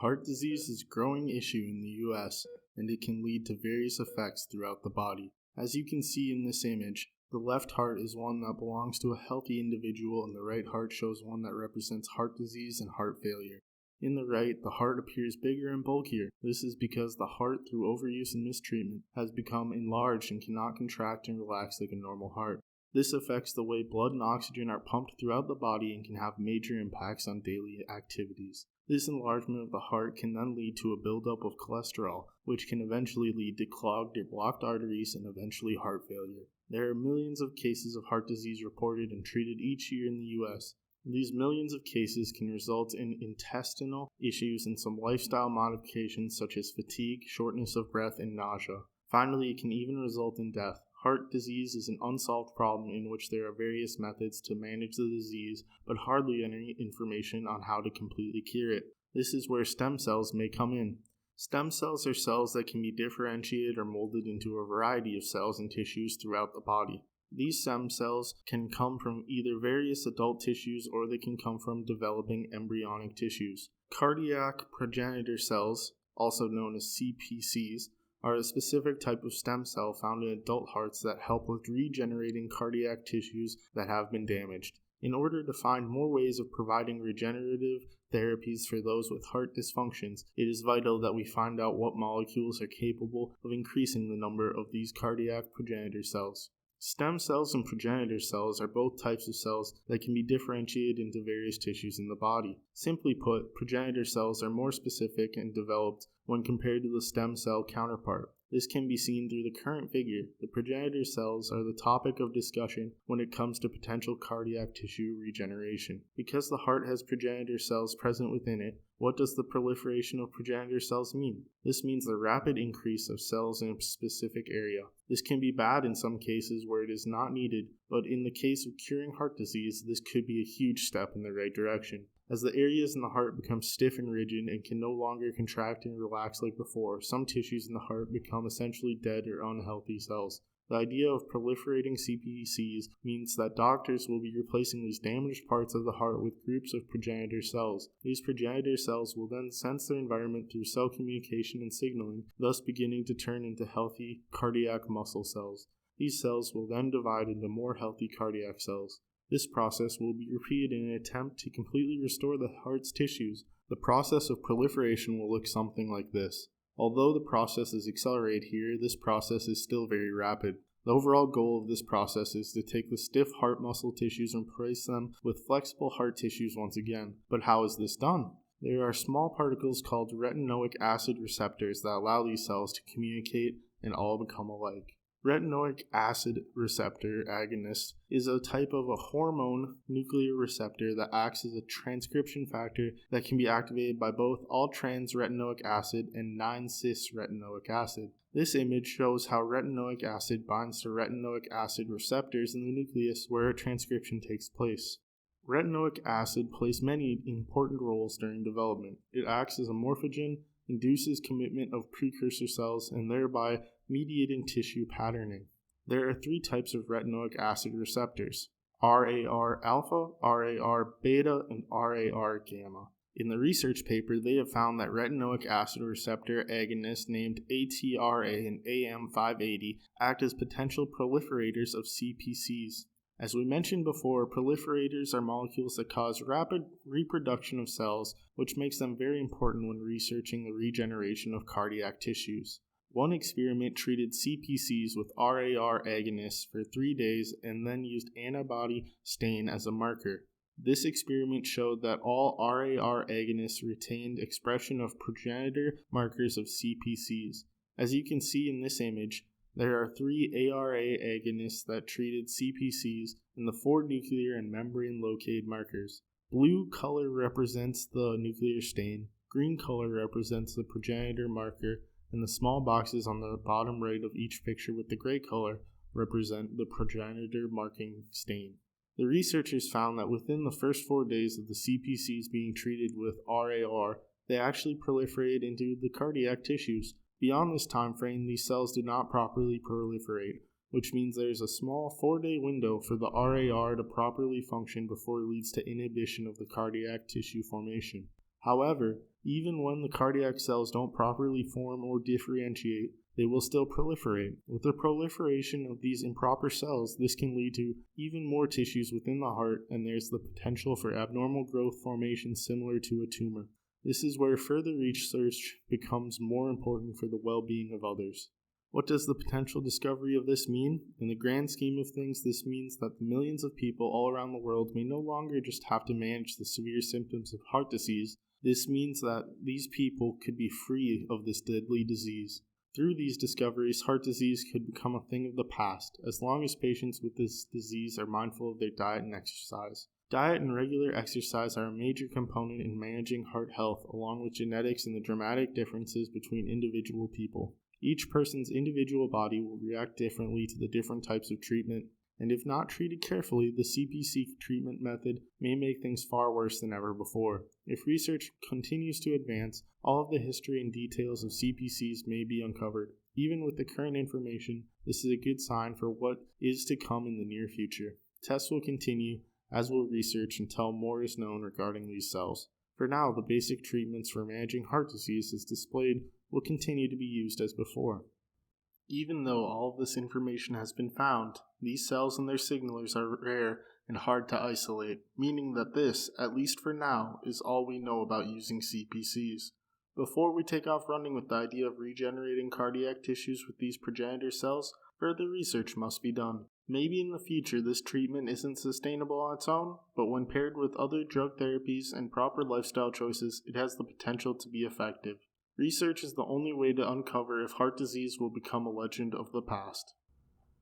Heart disease is a growing issue in the U.S., and it can lead to various effects throughout the body. As you can see in this image, the left heart is one that belongs to a healthy individual, and the right heart shows one that represents heart disease and heart failure. In the right, the heart appears bigger and bulkier. This is because the heart, through overuse and mistreatment, has become enlarged and cannot contract and relax like a normal heart. This affects the way blood and oxygen are pumped throughout the body and can have major impacts on daily activities. This enlargement of the heart can then lead to a buildup of cholesterol, which can eventually lead to clogged or blocked arteries and eventually heart failure. There are millions of cases of heart disease reported and treated each year in the U.S. These millions of cases can result in intestinal issues and some lifestyle modifications such as fatigue, shortness of breath, and nausea. Finally, it can even result in death. Heart disease is an unsolved problem in which there are various methods to manage the disease, but hardly any information on how to completely cure it. This is where stem cells may come in. Stem cells are cells that can be differentiated or molded into a variety of cells and tissues throughout the body. These stem cells can come from either various adult tissues or they can come from developing embryonic tissues. Cardiac progenitor cells, also known as CPCs, are a specific type of stem cell found in adult hearts that help with regenerating cardiac tissues that have been damaged. In order to find more ways of providing regenerative therapies for those with heart dysfunctions, it is vital that we find out what molecules are capable of increasing the number of these cardiac progenitor cells. Stem cells and progenitor cells are both types of cells that can be differentiated into various tissues in the body. Simply put, progenitor cells are more specific and developed when compared to the stem cell counterpart. This can be seen through the current figure. The progenitor cells are the topic of discussion when it comes to potential cardiac tissue regeneration. Because the heart has progenitor cells present within it, what does the proliferation of progenitor cells mean? This means the rapid increase of cells in a specific area. This can be bad in some cases where it is not needed, but in the case of curing heart disease, this could be a huge step in the right direction. As the areas in the heart become stiff and rigid and can no longer contract and relax like before, some tissues in the heart become essentially dead or unhealthy cells. The idea of proliferating CPCs means that doctors will be replacing these damaged parts of the heart with groups of progenitor cells. These progenitor cells will then sense their environment through cell communication and signaling, thus beginning to turn into healthy cardiac muscle cells. These cells will then divide into more healthy cardiac cells. This process will be repeated in an attempt to completely restore the heart's tissues. The process of proliferation will look something like this. Although the process is accelerated here, this process is still very rapid. The overall goal of this process is to take the stiff heart muscle tissues and replace them with flexible heart tissues once again. But how is this done? There are small particles called retinoic acid receptors that allow these cells to communicate and all become alike. Retinoic acid receptor agonist is a type of a hormone nuclear receptor that acts as a transcription factor that can be activated by both all-trans retinoic acid and 9-cis retinoic acid. This image shows how retinoic acid binds to retinoic acid receptors in the nucleus where transcription takes place. Retinoic acid plays many important roles during development. It acts as a morphogen, induces commitment of precursor cells, and thereby mediating tissue patterning. There are three types of retinoic acid receptors: RAR alpha, RAR beta, and RAR gamma. In the research paper, they have found that retinoic acid receptor agonists named ATRA and AM580 act as potential proliferators of CPCs. As we mentioned before, proliferators are molecules that cause rapid reproduction of cells, which makes them very important when researching the regeneration of cardiac tissues. One experiment treated CPCs with RAR agonists for 3 days and then used antibody stain as a marker. This experiment showed that all RAR agonists retained expression of progenitor markers of CPCs. As you can see in this image, there are 3 ARA agonists that treated CPCs and the 4 nuclear and membrane located markers. Blue color represents the nuclear stain, green color represents the progenitor marker, and the small boxes on the bottom right of each picture with the gray color represent the progenitor marking stain. The researchers found that within the first 4 days of the CPCs being treated with RAR, they actually proliferated into the cardiac tissues. Beyond this time frame, these cells did not properly proliferate, which means there is a small 4-day window for the RAR to properly function before it leads to inhibition of the cardiac tissue formation. However, Even when the cardiac cells don't properly form or differentiate, they will still proliferate. With the proliferation of these improper cells, this can lead to even more tissues within the heart, and there's the potential for abnormal growth formation similar to a tumor. This is where further research becomes more important for the well-being of others. What does the potential discovery of this mean? In the grand scheme of things, this means that the millions of people all around the world may no longer just have to manage the severe symptoms of heart disease. This means that these people could be free of this deadly disease. Through these discoveries, heart disease could become a thing of the past, as long as patients with this disease are mindful of their diet and exercise. Diet and regular exercise are a major component in managing heart health, along with genetics and the dramatic differences between individual people. Each person's individual body will react differently to the different types of treatment, and if not treated carefully, the CPC treatment method may make things far worse than ever before. If research continues to advance, all of the history and details of CPCs may be uncovered. Even with the current information, this is a good sign for what is to come in the near future. Tests will continue, as will research, until more is known regarding these cells. For now, the basic treatments for managing heart disease as displayed will continue to be used as before. Even though all of this information has been found, these cells and their signalers are rare and hard to isolate, meaning that this, at least for now, is all we know about using CPCs. Before we take off running with the idea of regenerating cardiac tissues with these progenitor cells, further research must be done. Maybe in the future this treatment isn't sustainable on its own, but when paired with other drug therapies and proper lifestyle choices, it has the potential to be effective. Research is the only way to uncover if heart disease will become a legend of the past.